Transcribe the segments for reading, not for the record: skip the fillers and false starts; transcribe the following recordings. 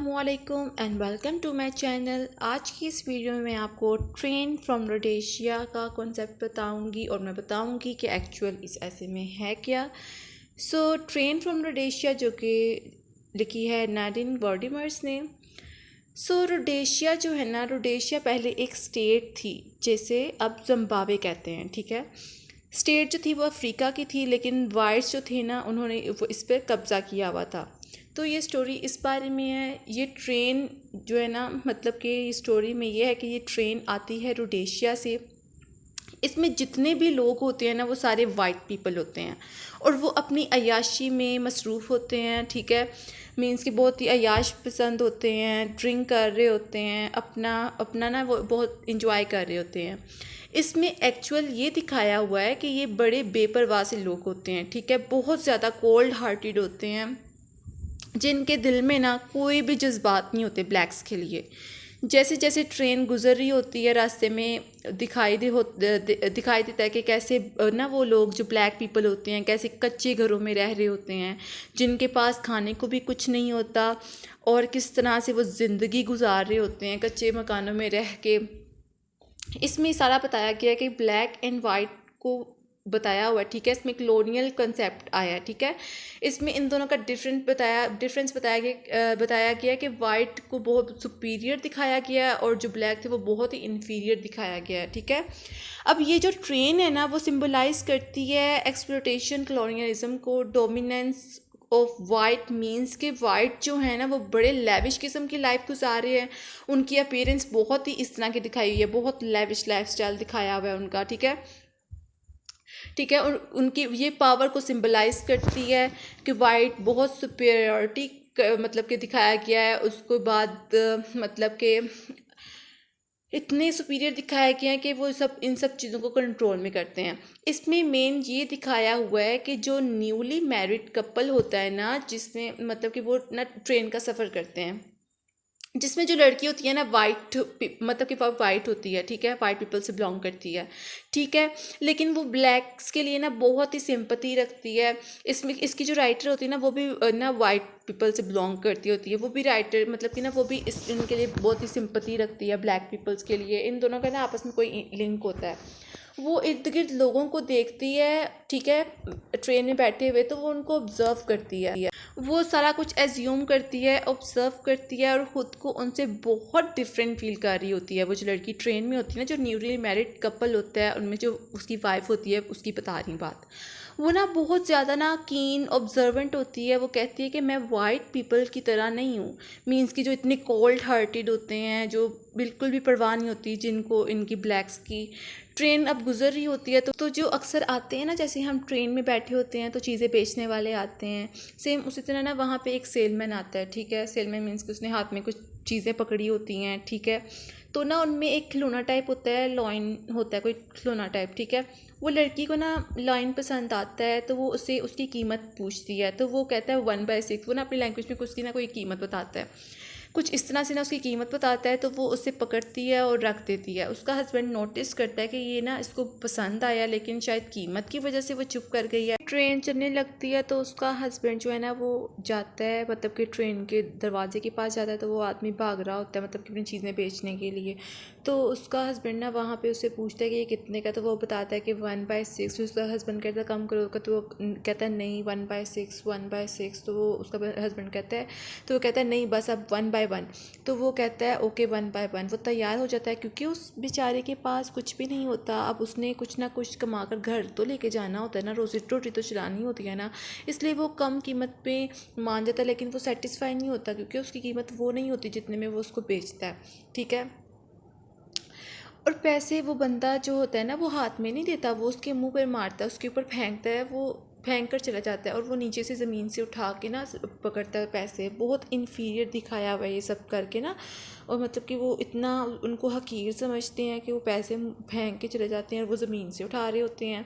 अस्सलामुअलैकुम and welcome to my channel. आज की इस वीडियो में मैं आपको ट्रेन फ्रॉम रोडेशिया का कॉन्सेप्ट बताऊंगी और मैं बताऊंगी कि एक्चुअल इस ऐसे में है क्या। ट्रेन फ्रॉम रोडेशिया जो कि लिखी है नाडिन वर्डिमर्स ने। रोडेशिया जो है ना, रोडेशिया पहले एक स्टेट थी, जैसे अब जिम्बाब्वे कहते हैं, ठीक है। स्टेट जो थी वो अफ्रीका की थी, लेकिन वाइट्स जो थे ना उन्होंने वो इस पर कब्ज़ा किया हुआ था। तो ये स्टोरी इस बारे में है। ये ट्रेन जो है ना, मतलब कि स्टोरी में ये है कि ये ट्रेन आती है रोडेशिया से। इसमें जितने भी लोग होते हैं ना वो सारे वाइट पीपल होते हैं और वो अपनी अय्याशी में मसरूफ़ होते हैं, ठीक है। मीन्स कि बहुत ही अय्याश पसंद होते हैं, ड्रिंक कर रहे होते हैं, अपना अपना ना वो बहुत इंजॉय कर रहे होते हैं। इसमें एक्चुअल ये दिखाया हुआ है कि ये बड़े बेपरवाह से लोग होते हैं, ठीक है। बहुत ज़्यादा कोल्ड हार्टेड होते हैं, जिनके दिल में ना कोई भी जज्बात नहीं होते ब्लैक्स के लिए। जैसे जैसे ट्रेन गुजर रही होती है रास्ते में दिखाई देता है कि कैसे ना वो लोग जो ब्लैक पीपल होते हैं कैसे कच्चे घरों में रह रहे होते हैं, जिनके पास खाने को भी कुछ नहीं होता, और किस तरह से वो ज़िंदगी गुजार रहे होते हैं कच्चे मकानों में रह के। इसमें सारा बताया गया है कि ब्लैक एंड वाइट को बताया हुआ है, ठीक है। इसमें कॉलोनियल कंसेप्ट आया है, ठीक है। इसमें इन दोनों का डिफरेंस बताया गया कि वाइट को बहुत सुपीरियर दिखाया गया है और जो ब्लैक थे वो बहुत ही इन्फीरियर दिखाया गया है, ठीक है। अब ये जो ट्रेन है ना वो सिंबलाइज करती है एक्सप्लोटेशन, कॉलोनियलिज्म को, डोमिनेंस ऑफ वाइट। मीन्स के वाइट जो है ना वो बड़े लेविश किस्म की लाइफ गुजार रहे हैं। उनकी अपीयरेंस बहुत ही इस तरह की दिखाई हुई है, बहुत लेविश लाइफ स्टाइल दिखाया हुआ है उनका, ठीक है। ठीक है, और उनकी ये पावर को सिंबलाइज करती है कि वाइट बहुत सुपीरियरिटी मतलब कि दिखाया गया है। उसके बाद मतलब कि इतने सुपीरियर दिखाया गया है कि वो सब इन सब चीज़ों को कंट्रोल में करते हैं। इसमें मेन ये दिखाया हुआ है कि जो न्यूली मैरिड कपल होता है ना, जिसमें मतलब कि वो ना ट्रेन का सफ़र करते हैं, जिसमें जो लड़की होती है ना वाइट, मतलब कि वाइट होती है, ठीक है, वाइट पीपल से बिलोंग करती है, ठीक है। लेकिन वो ब्लैक्स के लिए ना बहुत ही सिंपैथी रखती है। इसमें इसकी जो राइटर होती है ना वो भी ना वाइट पीपल से बिलोंग करती होती है। वो भी राइटर मतलब कि ना वो भी इनके लिए बहुत ही सिंपैथी रखती है, ब्लैक पीपल्स के लिए। इन दोनों का ना आपस में कोई लिंक होता है। वो इर्द गिर्द लोगों को देखती है, ठीक है, ट्रेन में बैठे हुए, तो वो उनको ऑब्जर्व करती है। वो सारा कुछ एज्यूम करती है, ऑब्जर्व करती है और ख़ुद को उनसे बहुत डिफरेंट फील कर रही होती है। वो जो लड़की ट्रेन में होती है ना, जो न्यूली मैरिड कपल होता है उनमें जो उसकी वाइफ होती है उसकी बता रही बात, वो ना बहुत ज़्यादा ना कीन ऑब्जर्वेंट होती है। वो कहती है कि मैं वाइट पीपल की तरह नहीं हूँ। मीन्स कि जो इतने कोल्ड हार्टेड होते हैं, जो बिल्कुल भी परवाह नहीं होती जिनको इनकी ब्लैक्स की। ट्रेन अब गुजर रही होती है तो जो अक्सर आते हैं ना, जैसे हम ट्रेन में बैठे होते हैं तो चीज़ें बेचने वाले आते हैं, सेम उसी तरह ना वहाँ पे एक सेलमैन आता है, ठीक है। सेलमैन मीन्स कि उसने हाथ में कुछ चीज़ें पकड़ी होती हैं, ठीक है। तो ना उनमें एक खिलौना टाइप होता है, लॉइन होता है कोई खिलौना टाइप, ठीक है। वो लड़की को ना लॉइन पसंद आता है तो वो उससे उसकी कीमत पूछती है। तो वो कहता है 1/6। वो ना अपनी लैंग्वेज में उसकी ना कोई कीमत बताता है, कुछ इस तरह से ना उसकी कीमत बताता है। तो वो उससे पकड़ती है और रख देती है। उसका हस्बैंड नोटिस करता है कि ये ना इसको पसंद आया, लेकिन शायद कीमत की वजह से वो चुप कर गई है। ट्रेन चलने लगती है तो उसका हस्बैंड जो है ना वो जाता है, मतलब कि ट्रेन के दरवाजे के पास जाता है। तो वो आदमी भाग रहा होता है, मतलब कि अपनी चीज़ें बेचने के लिए। तो उसका हस्बैंड ना वहाँ पे उससे पूछता है कि ये कितने का। तो वो बताता है कि 1/6। उसका हस्बैंड कहता है कम करो का, तो वो कहता है नहीं 1/6 1/6। तो वो उसका हस्बैंड कहता है, तो वो कहता है नहीं बस अब 1/1। तो वो कहता है ओके 1/1। वो तैयार हो जाता है क्योंकि उस बेचारे के पास कुछ भी नहीं होता। अब उसने कुछ ना कुछ कमा कर घर तो लेके जाना होता है ना, रोज़ी रोटी तो चलानी होती है ना, इसलिए वो कम कीमत पे मान जाता है। लेकिन वो सेटिस्फाई नहीं होता क्योंकि उसकी कीमत वो नहीं होती जितने में वो उसको बेचता है, ठीक है। और पैसे वो बंदा जो होता है ना वो हाथ में नहीं देता, वो उसके मुंह पर मारता है, उसके ऊपर फेंकता है, वो फेंक कर चला जाता है। और वो नीचे से ज़मीन से उठा के ना पकड़ता है पैसे। बहुत इन्फीरियर दिखाया हुआ है ये सब करके ना। और मतलब कि वो इतना उनको हकीर समझते हैं कि वो पैसे फेंक के चले जाते हैं और वो ज़मीन से उठा रहे होते हैं।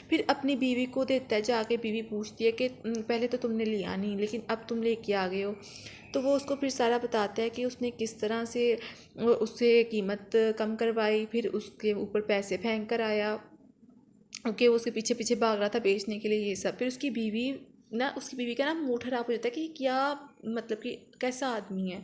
फिर अपनी बीवी को देता है जाके। बीवी पूछती है कि पहले तो तुमने लिया नहीं, लेकिन अब तुम लेके आ गए हो। तो वो उसको फिर सारा बताता है कि उसने किस तरह से उससे कीमत कम करवाई, फिर उसके ऊपर पैसे फेंक कर आया, ओके। वो उसके पीछे पीछे भाग रहा था बेचने के लिए, ये सब। फिर उसकी बीवी का ना मूड ख़राब हो जाता है कि क्या मतलब कि कैसा आदमी है,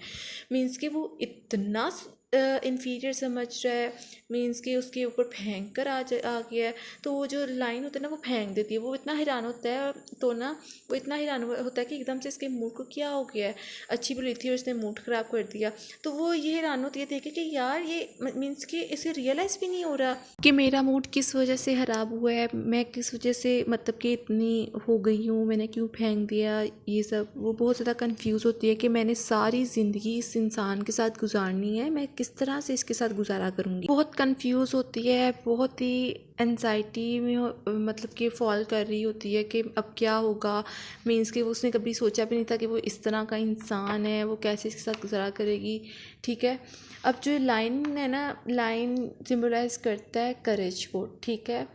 मीन्स कि वो इतना इन्फीरियर समझ रहा है, मीन्स कि उसके ऊपर फेंक कर आ गया है। तो वो जो लाइन होता है ना वो फेंक देती है, वो इतना हैरान होता है, तो ना वो इतना हैरान होता है कि एकदम से इसके मूड को क्या हो गया है, अच्छी बुरी थी और इसने मूड ख़राब कर दिया। तो वो ये हैरान होती है देखे कि यार ये मीन्स कि इसे रियलाइज़ भी नहीं हो रहा कि मेरा मूड किस वजह से ख़राब हुआ है, मैं किस वजह से मतलब कि इतनी हो गई हूँ, मैंने क्यों फेंक दिया ये सब। वो बहुत ज़्यादा कंफ्यूज होती है कि मैंने सारी ज़िंदगी इस इंसान के साथ गुजारनी है, मैं किस तरह से इसके साथ गुजारा करूँगी। बहुत कंफ्यूज होती है, बहुत ही एनजाइटी में मतलब कि फॉल कर रही होती है कि अब क्या होगा। मीन्स कि उसने कभी सोचा भी नहीं था कि वो इस तरह का इंसान है, वो कैसे इसके साथ गुजारा करेगी। ठीक है, अब जो लाइन है ना, लाइन सिम्बलाइज़ करता है करेज को। ठीक है,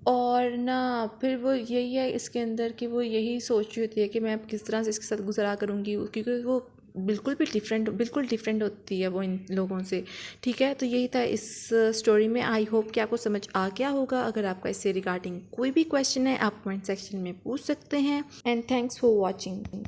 और ना फिर वो यही है इसके अंदर कि वो यही सोच रही होती है कि मैं अब किस तरह से इसके साथ गुजारा करूँगी, क्योंकि वो बिल्कुल डिफरेंट होती है वो इन लोगों से। ठीक है, तो यही था इस स्टोरी में। आई होप कि आपको समझ आ गया होगा। अगर आपका इससे रिगार्डिंग कोई भी क्वेश्चन है आप कमेंट सेक्शन में पूछ सकते हैं। And thanks for watching.